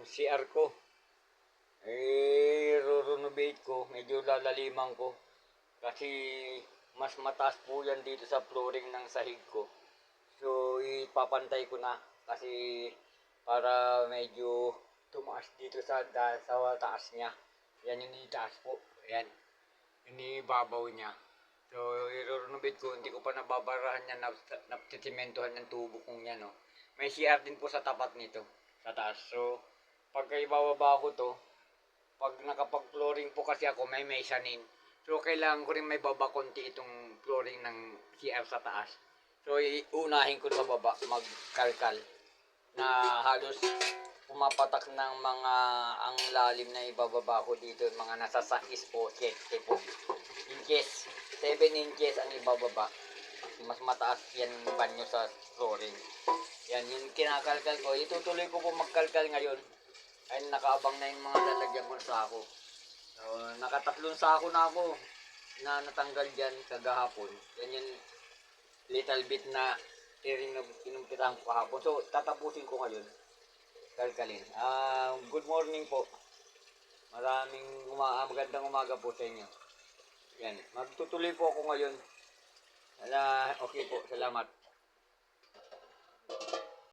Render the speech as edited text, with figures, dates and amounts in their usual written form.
CR ko. Renovate ko, medyo lalaliman ko. Kasi mas mataas po yan dito sa flooring ng sahig ko. So ipapantay ko na kasi para medyo tumaas dito sa taas niya. Yan yung itaas po. Yan. Inibabaw niya. So i-renovate ko, hindi ko pa nababarahan yan, naptitimentohan ng tubo kong yan. No? May CR din po sa tapat nito, sa taas. So pagka ibababa ko to, pag nakapag-flooring po kasi ako, may mezzanine. So, kailangan ko rin may baba konti itong flooring ng CR sa taas. So, iunahin ko sa baba, magkalkal. Na halos pumapatak ng mga ang lalim na ibababa ko dito, mga nasa 6 po, 7 po. Inches, 7 inches ang ibababa. Mas mataas yan banyo sa flooring. Yan, yung kinakalkal ko. Itutuloy ko po magkalkal ngayon. Ay nakaabang na yung mga lalagyan ko ng sako. So, nakatatlong sako na ako na natanggal dyan kagahapon. Yan yung little bit na inumpitahan ko kahapon. So, tatapusin ko ngayon. Kalkalin. Good morning po. Magandang umaga po sa inyo. Yan. Magtutuloy po ako ngayon. Okay po. Salamat.